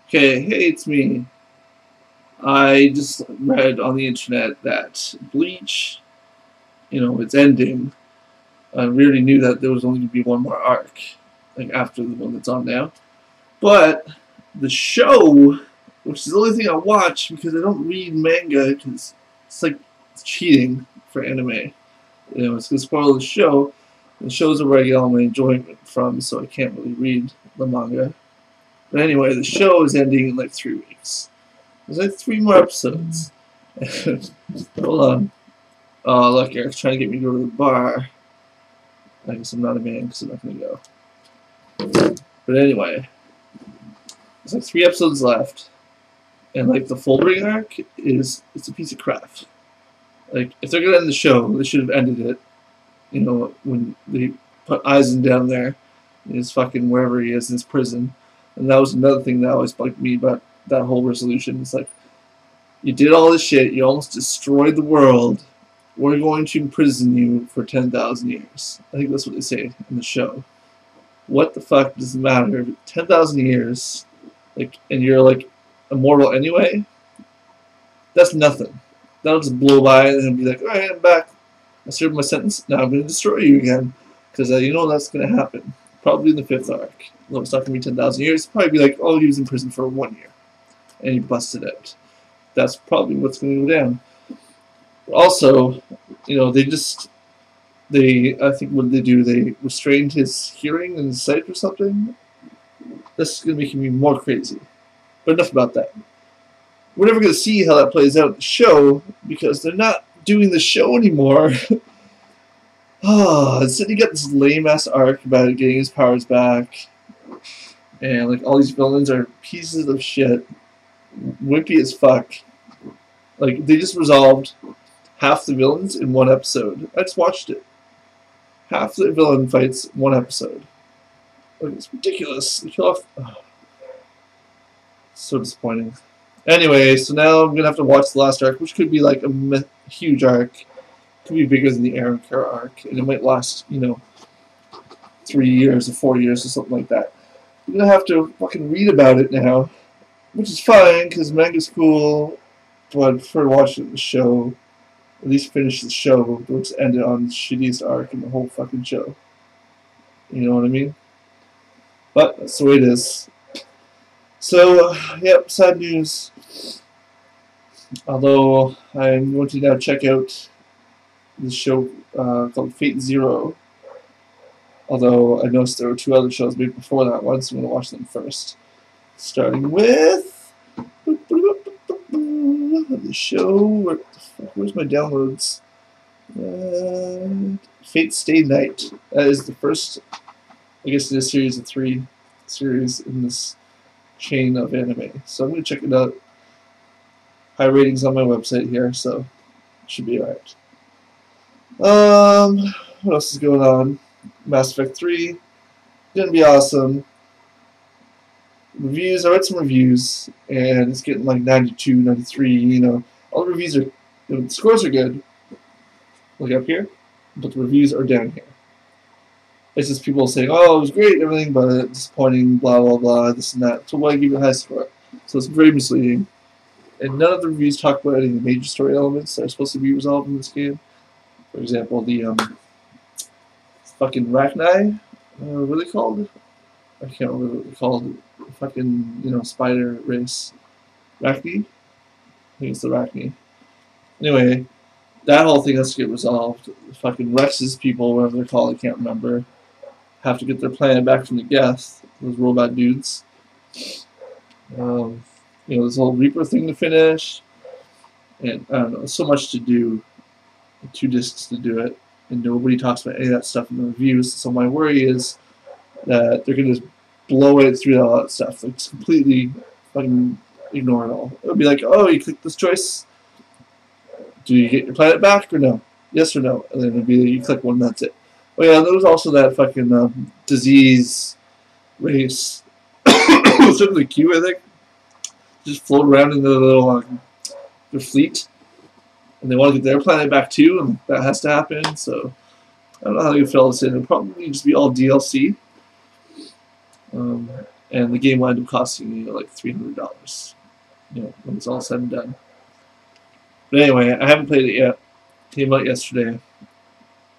Okay, hey, it's me. I just read on the internet that Bleach, it's ending. We already knew that there was only going to be one more arc, like after the one that's on now. But the show, which is the only thing I watch because I don't read manga because it's like cheating for anime. It's going to spoil the show. The shows are where I get all my enjoyment from, so I can't really read the manga. But anyway, the show is ending in like 3 weeks. There's like 3 more episodes. Hold on. Oh, look, Eric's trying to get me to go to the bar. I guess I'm not a man because I'm not going to go. But anyway, there's like 3 episodes left. And like the Fullbring arc it's a piece of crap. Like, if they're going to end the show, they should have ended it. When they put Aizen down there in his fucking wherever he is in his prison. And that was another thing that always bugged me about that whole resolution. It's like, you did all this shit, you almost destroyed the world, we're going to imprison you for 10,000 years. I think that's what they say in the show. What the fuck does it matter? 10,000 years, like, and you're like immortal anyway? That's nothing. That'll just blow by and be like, alright, I'm back. I served my sentence, now I'm going to destroy you again. Because you know that's going to happen. Probably in the 5th arc. Well, it's not going to be 10,000 years. It'll probably be like, oh, he was in prison for 1 year. And he busted out. That's probably what's going to go down. Also, I think what did they do? They restrained his hearing and his sight or something? This is going to make me more crazy. But enough about that. We're never going to see how that plays out in the show because they're not doing the show anymore. Instead you got this lame-ass arc about getting his powers back. And like all these villains are pieces of shit. Wimpy as fuck. Like, they just resolved half the villains in 1 episode. I just watched it. Half the villain fights in 1 episode. Like, it's ridiculous. They kill off. So disappointing. Anyway, so now I'm gonna have to watch the last arc, which could be like a huge arc. Could be bigger than the Aaron Kerr arc, and it might last, 3 years or 4 years or something like that. I'm gonna have to fucking read about it now, which is fine because manga's cool, but I prefer to watch the show. At least finish the show. Don't just end it on the shittiest arc in the whole fucking show. You know what I mean? But that's the way it is. So, yep, sad news. Although I'm going to now check out this show called Fate Zero. Although I noticed there were 2 other shows made before that one, so I'm going to watch them first. Starting with the show. Where's my downloads? Fate Stay Night. That is the first, I guess, in a series of 3 series in this chain of anime. So I'm going to check it out. High ratings on my website here, so it should be alright. What else is going on? Mass Effect 3. Gonna be awesome. Reviews, I read some reviews, and it's getting like 92, 93, all the reviews are, the scores are good, like up here, but the reviews are down here. It's just people saying, oh, it was great, everything, but disappointing, blah, blah, blah, this and that, so why give it a high score? So it's very misleading. And none of the reviews talk about any of the major story elements that are supposed to be resolved in this game. For example, the, fucking Rachni, what are they called? I can't remember what they're called. Fucking, spider race. Rachni? I think it's the Rachni. Anyway, that whole thing has to get resolved. Fucking Rex's people, whatever they're called, I can't remember, have to get their planet back from the Geth, those robot dudes. This whole Reaper thing to finish. And, I don't know, there's so much to do. 2 discs to do it. And nobody talks about any of that stuff in the reviews. So my worry is that they're going to just blow it through all that stuff. Like, just completely fucking ignore it all. It'll be like, oh, you click this choice. Do you get your planet back or no? Yes or no? And then it'll be you click one, that's it. Oh yeah, there was also that fucking disease race. Simply Q, I think. Just float around in the little their fleet. And they want to get their planet back too, and that has to happen, so I don't know how you fill this in. It'll probably just be all DLC. and the game wound up costing me like $300. When it's all said and done. But anyway, I haven't played it yet. It came out yesterday.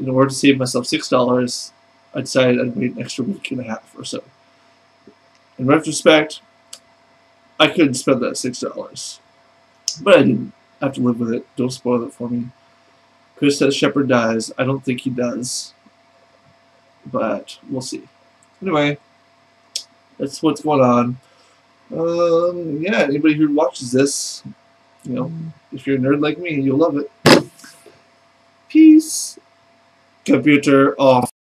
In order to save myself $6, I decided I'd wait an extra week and a half or so. In retrospect, I couldn't spend that $6, but I didn't. I have to live with it. Don't spoil it for me. Chris says Shepard dies. I don't think he does, but we'll see. Anyway, that's what's going on. Yeah, anybody who watches this, if you're a nerd like me, you'll love it. Peace. Computer off.